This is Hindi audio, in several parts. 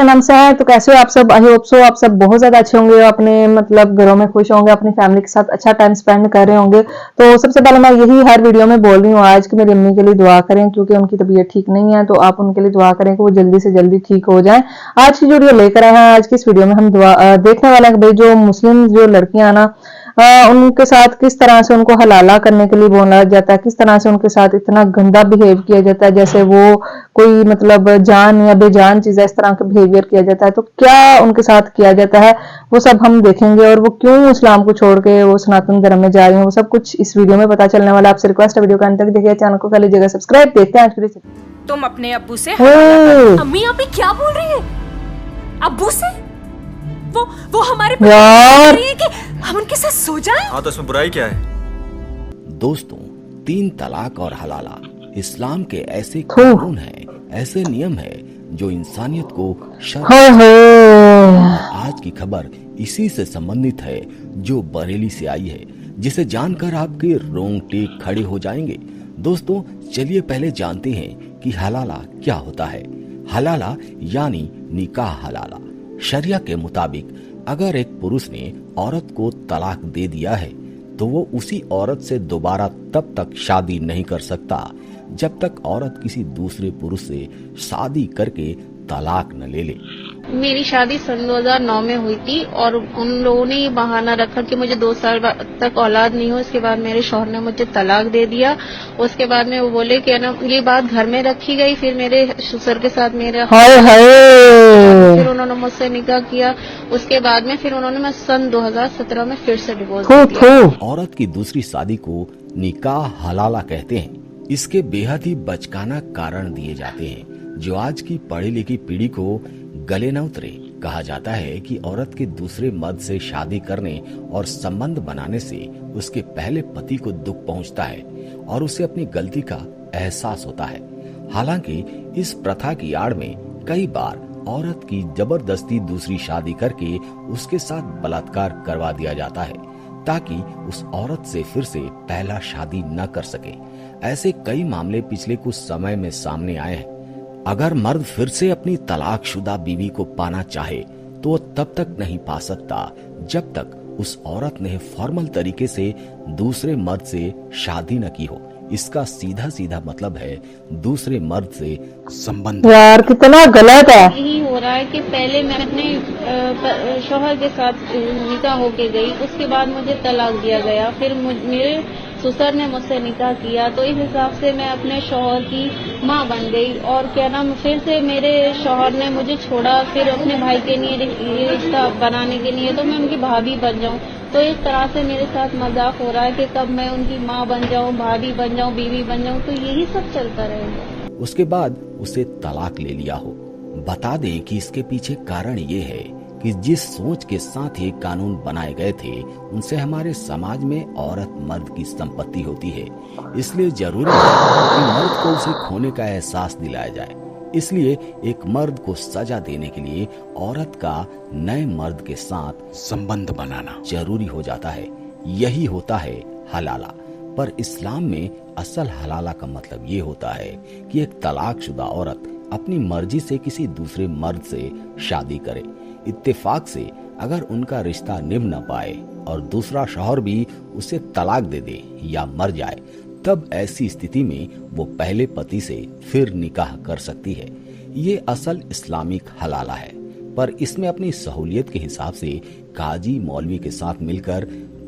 नाम से है। तो कैसे हो आप सब? आई होप सो आप सब बहुत ज्यादा अच्छे होंगे, अपने मतलब घरों में खुश होंगे, अपनी फैमिली के साथ अच्छा टाइम स्पेंड कर रहे होंगे। तो सबसे पहले मैं यही हर वीडियो में बोल रही हूँ आज कि मेरी अम्मी के लिए दुआ करें, क्योंकि उनकी तबीयत ठीक नहीं है। तो आप उनके लिए दुआ करें कि वो जल्दी से जल्दी ठीक हो जाए। आज की वीडियो लेकर आए हैं, आज की इस वीडियो में हम दुआ देखने वाले हैं भाई, जो मुस्लिम जो लड़कियां ना उनके साथ किस तरह से उनको हलाला करने के लिए बोला जाता है, किस तरह से उनके साथ इतना गंदा बिहेव किया जाता है, जैसे वो कोई मतलब जान या बेजान चीज है, इस तरह का बिहेवियर किया जाता है। तो क्या उनके साथ किया जाता है वो सब हम देखेंगे, और वो क्यों इस्लाम को छोड़ के वो सनातन धर्म में जा रही हैं, वो सब कुछ इस वीडियो में पता चलने वाला। आपसे रिक्वेस्ट है वीडियो का अंत तक देखिए, चैनल को कर लीजिएगा सब्सक्राइब। देखते हैं आज वीडियो। तुम अपने अब्बू से अम्मी आप ये क्या बोल रही है? अब्बू से? वो हमारे यार रही है कि हम उनके साथ सो जाएं? हाँ तो इसमें बुराई क्या है? दोस्तों, 3 तलाक और हलाला इस्लाम के ऐसे कानून हैं, ऐसे नियम है जो इंसानियत को शर्म। आज की खबर इसी से संबंधित है जो बरेली से आई है, जिसे जानकर आपके रोंगटे खड़े हो जाएंगे। दोस्तों चलिए पहले जानते हैं कि हलाला क्या होता है। हलाला यानी निकाह हलाला। शरिया के मुताबिक अगर एक पुरुष ने औरत को तलाक दे दिया है तो वो उसी औरत से दोबारा तब तक शादी नहीं कर सकता जब तक औरत किसी दूसरे पुरुष से शादी करके तलाक न ले ले। मेरी शादी सन 2009 में हुई थी और उन लोगों ने ये बहाना रखा कि मुझे 2 साल तक औलाद नहीं हो। इसके बाद मेरे शौहर ने मुझे तलाक दे दिया। उसके बाद में वो बोले कि ना ये बात घर में रखी गई। फिर मेरे ससुर के साथ मेरे फिर उन्होंने मुझसे निकाह किया। उसके बाद में फिर उन्होंने सन 2017 में फिर से डिवोर्स दिया। औरत की दूसरी शादी को निकाह हलाला कहते हैं। इसके बेहद ही बचकाना कारण दिए जाते हैं जो आज की पढ़ी लिखी पीढ़ी को गले न उतरे। कहा जाता है कि औरत के दूसरे मर्द से शादी करने और संबंध बनाने से उसके पहले पति को दुख पहुंचता है और उसे अपनी गलती का एहसास होता है। हालांकि इस प्रथा की आड़ में कई बार औरत की जबरदस्ती दूसरी शादी करके उसके साथ बलात्कार करवा दिया जाता है ताकि उस औरत से फिर से पहला शादी न कर सके। ऐसे कई मामले पिछले कुछ समय में सामने आए हैं। अगर मर्द फिर से अपनी तलाकशुदा बीवी को पाना चाहे तो वो तब तक नहीं पा सकता जब तक उस औरत ने फॉर्मल तरीके से दूसरे मर्द से शादी न की हो। इसका सीधा सीधा मतलब है दूसरे मर्द से संबंध। यार कितना गलत है। यही हो रहा है कि पहले मैं अपने शौहर के साथ निकाह होके गई, उसके बाद मुझे तलाक दिया गया। फिर मेरे ससुर ने मुझसे निकाह किया तो इस हिसाब से मैं अपने शौहर की माँ बन गई। और क्या नाम फिर से मेरे शौहर ने मुझे छोड़ा, फिर अपने भाई के लिए रिश्ता बनाने के लिए तो मैं उनकी भाभी बन जाऊँ। तो इस तरह से मेरे साथ मजाक हो रहा है कि कब मैं उनकी माँ बन जाऊँ, भाभी बन जाऊँ, बीवी बन जाऊँ। तो यही सब चलता रहेगा। उसके बाद उसे तलाक ले लिया हो। बता दें कि इसके पीछे कारण ये है कि जिस सोच के साथ ये कानून बनाए गए थे उनसे हमारे समाज में औरत मर्द की संपत्ति होती है। इसलिए जरूरी है कि मर्द को उसे खोने का एहसास दिलाया जाए। इसलिए एक मर्द को सजा देने के लिए औरत का नए मर्द के साथ संबंध बनाना जरूरी हो जाता है। यही होता है हलाला। पर इस्लाम में असल हलाला का मतलब ये होता है कि एक तलाकशुदा औरत अपनी मर्जी से किसी दूसरे मर्द से शादी करे। इत्तेफाक से अगर उनका रिश्ता निभ न पाए और दूसरा शौहर भी उसे तलाक दे दे या मर जाए, तब ऐसी स्थिति में वो पहले पति से फिर निकाह कर सकती है। ये असल इस्लामिक हलाला है। पर इसमें अपनी सहूलियत के हिसाब से काजी मौलवी के साथ मिलकर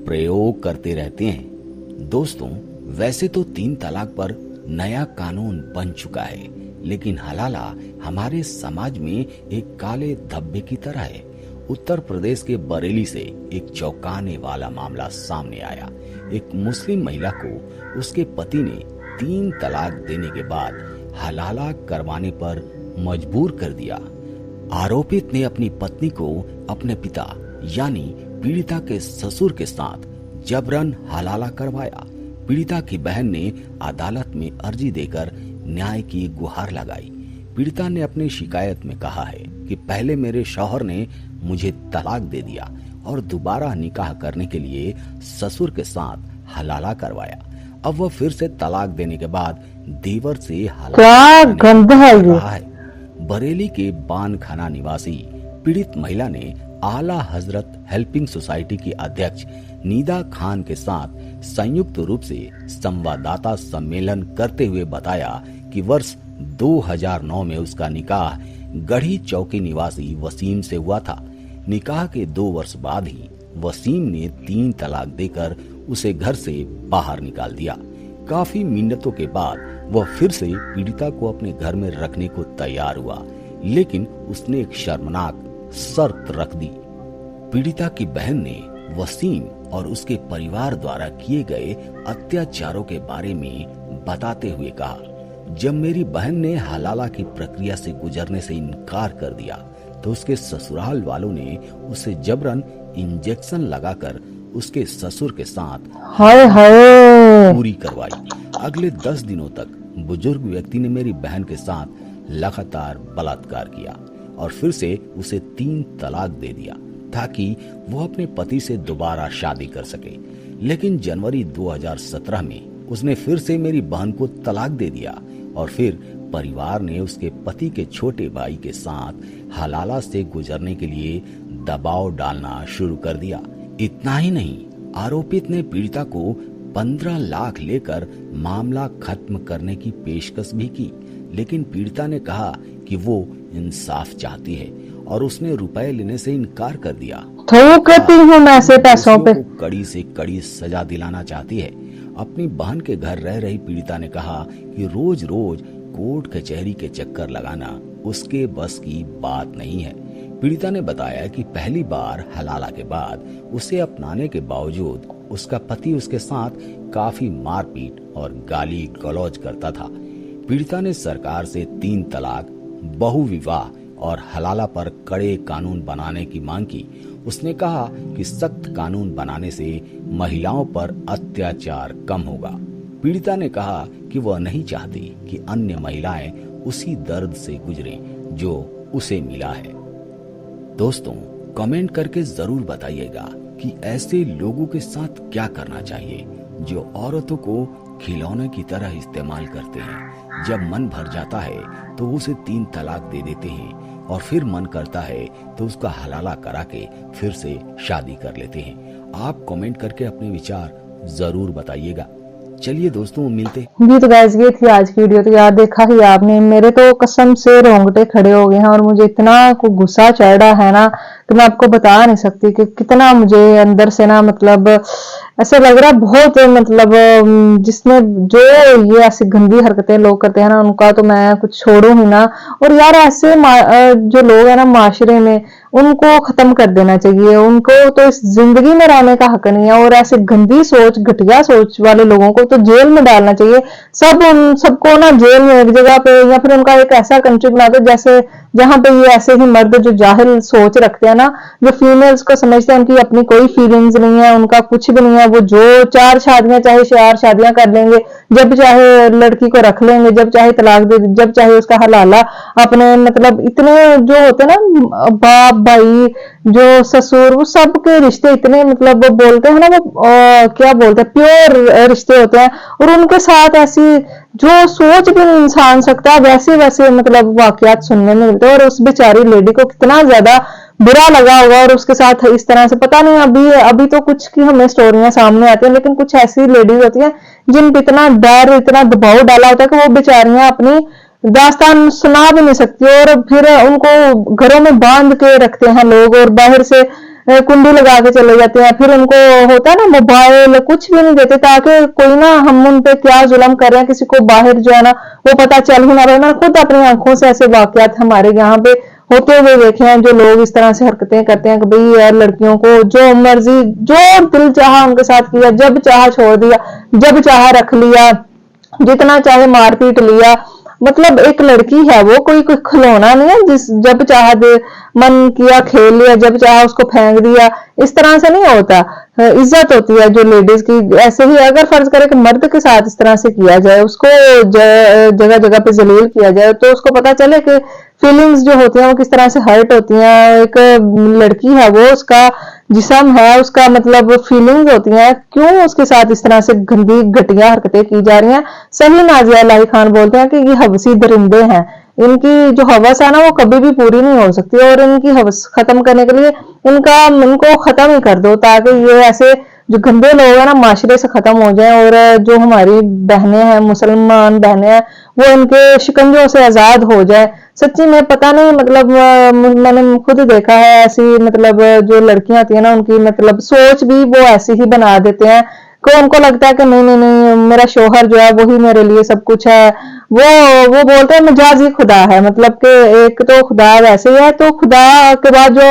प्रयोग करते रहते हैं। दोस्तों वैसे तो 3 तलाक पर नया कानून बन चुका है, लेकिन हलाला हमारे समाज में एक काले धब्बे की तरह है। उत्तर प्रदेश के बरेली से एक चौंकाने वाला मामला सामने आया। एक मुस्लिम महिला को उसके पति ने 3 तलाक देने के बाद हलाला करवाने पर मजबूर कर दिया। आरोपित ने अपनी पत्नी को अपने पिता यानी पीड़िता के ससुर के साथ जबरन हलाला करवाया। पीड़िता की बहन ने अदालत में अर्जी देकर न्याय की गुहार लगाई। पीड़िता ने अपनी शिकायत में कहा है कि पहले मेरे शौहर ने मुझे तलाक दे दिया और दोबारा निकाह करने के लिए ससुर के साथ हलाला करवाया। अब वह फिर से तलाक देने के बाद देवर से हलाला क्या गंदा है ये। बरेली के बानखाना निवासी पीड़ित महिला ने आला हजरत हेल्पिंग सोसाइटी की अध्यक्ष नीदा खान के साथ संयुक्त रूप से संवाददाता सम्मेलन करते हुए बताया कि वर्ष 2009 में उसका निकाह गढ़ी चौकी निवासी वसीम से हुआ था। निकाह के 2 वर्ष बाद ही वसीम ने 3 तलाक देकर उसे घर से बाहर निकाल दिया। काफी मिन्नतों के बाद वह फिर से पीड़िता को अपने घर में रखने को तैयार हुआ, लेकिन उसने एक शर्मनाक शर्त रख दी। पीड़िता की बहन ने वसीम और उसके परिवार द्वारा किए गए अत्याचारों के बारे में बताते हुए कहा, जब मेरी बहन ने हलाला की प्रक्रिया से गुजरने से इनकार कर दिया तो उसके ससुराल वालों ने उसे जबरन इंजेक्शन लगाकर उसके ससुर के साथ हाय हाय पूरी करवाई। अगले 10 दिनों तक बुजुर्ग व्यक्ति ने मेरी बहन के साथ लगातार बलात्कार किया और फिर से उसे 3 तलाक दे दिया ताकि वो अपने पति से दोबारा शादी कर सके। लेकिन जनवरी 2017 में उसने फिर से मेरी बहन को तलाक दे दिया और फिर परिवार ने उसके पति के छोटे भाई के साथ हलाला से गुजरने के लिए दबाव डालना शुरू कर दिया। इतना ही नहीं, आरोपित ने पीड़िता को 15 लाख लेकर मामला खत्म करने की पेशकश भी की, लेकिन पीड़िता ने कहा कि वो इंसाफ चाहती है और उसने रुपए लेने से इनकार कर दिया। तो करती हूँ मैं ऐसे पैसों पे। कड़ी से कड़ी सजा दिलाना चाहती है। अपनी बहन के घर रह रही पीड़िता ने कहा कि रोज रोज कोर्ट कचहरी के चक्कर लगाना उसके बस की बात नहीं है। पीड़िता ने बताया कि पहली बार हलाला के बाद उसे अपनाने के बावजूद उसका पति उसके साथ काफी मारपीट और गाली गलौज करता था। पीड़िता ने सरकार से 3 तलाक, बहुविवाह और हलाला पर कड़े कानून बनाने की मांग की। उसने कहा कि सख्त कानून बनाने से महिलाओं पर अत्याचार कम होगा। पीड़िता ने कहा कि वह नहीं चाहती कि अन्य महिलाएं उसी दर्द से गुजरें जो उसे मिला है। दोस्तों, कमेंट करके जरूर बताइएगा कि ऐसे लोगों के साथ क्या करना चाहिए जो औरतों को खिलौने की तरह इस्तेमाल करते हैं। जब मन भर जाता है तो उसे 3 तलाक दे देते हैं और फिर मन करता है तो उसका हलाला करा के फिर से शादी कर लेते हैं। आप कमेंट करके अपने विचार जरूर बताइएगा। चलिए दोस्तों, मिलते जी। तो गाइस, ये थी आज की वीडियो। तो यार, देखा ही आपने, मेरे तो कसम से रोंगटे खड़े हो गए हैं और मुझे इतना को गुस्सा चढ़ा है ना कि मैं आपको बता नहीं सकती कि कितना मुझे अंदर से ना मतलब ऐसा लग रहा बहुत, मतलब जिसने जो ये ऐसी गंदी हरकतें लोग करते हैं ना उनका तो मैं कुछ छोड़ू ही ना। और यार, ऐसे जो लोग हैं ना माशरे में, उनको खत्म कर देना चाहिए। उनको तो इस जिंदगी में रहने का हक नहीं है और ऐसे गंदी सोच, घटिया सोच वाले लोगों को तो जेल में डालना चाहिए। उन सबको ना जेल में एक जगह पे, या फिर उनका एक ऐसा कंट्री बना दो जैसे जहां पे ये ऐसे ही मर्द जो जाहिल सोच रखते हैं ना, जो फीमेल्स को समझते हैं उनकी अपनी कोई फीलिंग्स नहीं है, उनका कुछ भी नहीं है, वो जो 4 शादियां चाहे 4 शादियां कर लेंगे, जब चाहे लड़की को रख लेंगे, जब चाहे तलाक दे, जब चाहे उसका हलाला अपने, मतलब इतने जो होते हैं ना बाप भाई, जो ससुर, वो सबके रिश्ते इतने, मतलब वो बोलते हैं ना, वो क्या बोलते हैं, प्योर रिश्ते होते हैं। और उनके साथ ऐसी जो सोच भी नहीं इंसान सकता, वैसे वैसे मतलब वाकयात सुनने में मिलते हैं। और उस बेचारी लेडी को कितना ज्यादा बुरा लगा होगा और उसके साथ इस तरह से, पता नहीं अभी तो कुछ की हमें स्टोरियां सामने आती हैं, लेकिन कुछ ऐसी लेडीज होती हैं जिन पे इतना डर, इतना दबाव डाला होता है कि वो बेचारियां अपनी दास्तान सुना भी नहीं सकती और फिर उनको घरों में बांध के रखते हैं लोग और बाहर से कुंडी लगा के चले जाते हैं। फिर उनको होता है ना मोबाइल, कुछ भी नहीं देते ताकि कोई ना हम उन पे क्या जुल्म कर रहे हैं किसी को बाहर जो है ना वो पता चल ही ना रहे। मैं खुद अपनी आंखों से ऐसे वाकयात हमारे यहाँ पे होते हुए देखे हैं, जो लोग इस तरह से हरकतें करते हैं कि भाई यार लड़कियों को जो मर्जी, जो दिल चाहा उनके साथ किया, जब चाहा छोड़ दिया, जब चाहा रख लिया, जितना चाहे मारपीट लिया। मतलब एक लड़की है, वो कोई खिलौना नहीं है जब चाहा मन किया खेल लिया, जब चाहा उसको फेंक दिया। इस तरह से नहीं होता। इज्जत होती है जो लेडीज की। ऐसे ही अगर फर्ज करे कि मर्द के साथ इस तरह से किया जाए, उसको जगह जगह पे जलील किया जाए, तो उसको पता चले कि फीलिंग्स जो होती हैं वो किस तरह से हर्ट होती हैं। एक लड़की है, वो उसका जिस्म है, उसका मतलब फीलिंग्स होती हैं, क्यों उसके साथ इस तरह से गंदी घटिया हरकतें की जा रही हैं। सही नाजिया इलाही खान बोलते हैं कि ये हवसी दरिंदे हैं, इनकी जो हवस है ना वो कभी भी पूरी नहीं हो सकती, और इनकी हवस खत्म करने के लिए इनको खत्म ही कर दो, ताकि ये ऐसे जो गंदे लोग हैं ना माशरे से खत्म हो जाएं, और जो हमारी बहनें हैं, मुसलमान बहनें हैं, वो इनके शिकंजों से आजाद हो जाए। सच्ची में पता नहीं, मतलब मैंने खुद देखा है ऐसी, मतलब जो लड़कियां होती है ना उनकी मतलब सोच भी वो ऐसी ही बना देते हैं कि उनको लगता है कि नहीं नहीं नहीं, मेरा शोहर जो है वही मेरे लिए सब कुछ है। वो बोलते हैं मिजाजी खुदा है, मतलब कि एक तो खुदा वैसे ही है, तो खुदा के बाद जो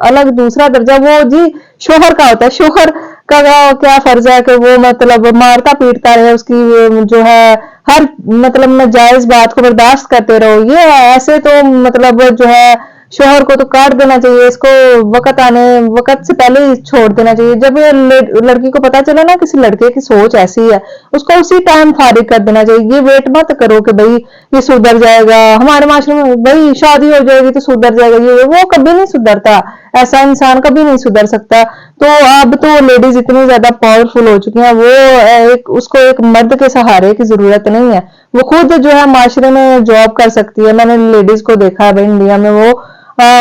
अलग दूसरा दर्जा वो जी शोहर का होता है। शोहर का क्या फर्ज है कि वो मतलब मारता पीटता रहे, उसकी जो है हर मतलब नाजायज बात को बर्दाश्त करते रहो। ये ऐसे तो मतलब जो है शोहर को तो काट देना चाहिए, इसको वक्त से पहले ही छोड़ देना चाहिए। जब ये लड़की को पता चला ना किसी लड़के की सोच ऐसी है, उसको उसी टाइम फारिग कर देना चाहिए। ये वेट मत करो कि भाई ये सुधर जाएगा, हमारे माशरे में भाई शादी हो जाएगी तो सुधर जाएगा, ये वो कभी नहीं सुधरता, ऐसा इंसान कभी नहीं सुधर सकता। तो अब तो लेडीज इतनी ज्यादा पावरफुल हो चुकी हैं, वो उसको एक मर्द के सहारे की जरूरत नहीं है, वो खुद जो है माशरे में जॉब कर सकती है। मैंने लेडीज को देखा है भाई इंडिया में, वो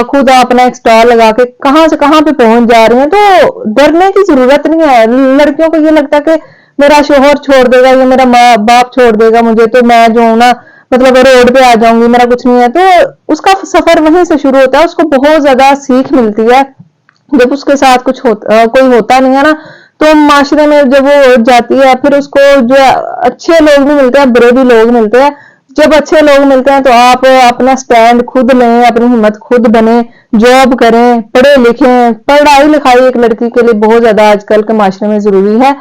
खुद अपना एक स्टॉल लगा के कहां से कहां पे पहुंच जा रही हैं। तो डरने की जरूरत नहीं है। लड़कियों को ये लगता है कि मेरा शोहर छोड़ देगा या मेरा माँ बाप छोड़ देगा मुझे, तो मैं जो हूं ना मतलब रोड पे आ जाऊंगी, मेरा कुछ नहीं है। तो उसका सफर वहीं से शुरू होता है, उसको बहुत ज्यादा सीख मिलती है। जब उसके साथ कोई होता नहीं है ना, तो माशरे में जब वो जाती है, फिर उसको जो अच्छे लोग भी मिलते हैं, बुरे भी लोग मिलते हैं। जब अच्छे लोग मिलते हैं तो आप अपना स्टैंड खुद लें, अपनी हिम्मत खुद बने, जॉब करें, पढ़े लिखें। पढ़ाई लिखाई एक लड़की के लिए बहुत ज्यादा आजकल के माशरे में जरूरी है,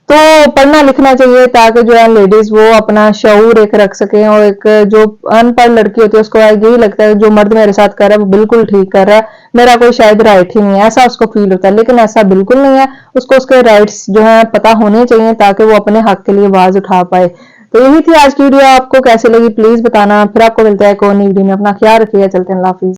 तो पढ़ना लिखना चाहिए ताकि जो है लेडीज वो अपना शऊर एक रख सके। और एक जो अनपढ़ लड़की होती है उसको यही लगता है जो मर्द मेरे साथ कर रहा है वो बिल्कुल ठीक कर रहा है, मेरा कोई शायद राइट ही नहीं है, ऐसा उसको फील होता है। लेकिन ऐसा बिल्कुल नहीं है, उसको उसके राइट्स जो है पता होने चाहिए ताकि वो अपने हक के लिए आवाज उठा पाए। तो यही थी आज की वीडियो, आपको कैसे लगी प्लीज बताना। फिर आपको मिलता है एक और नई वीडियो में, अपना ख्याल रखिएगा, चलते हैं, अल्लाह हाफिज।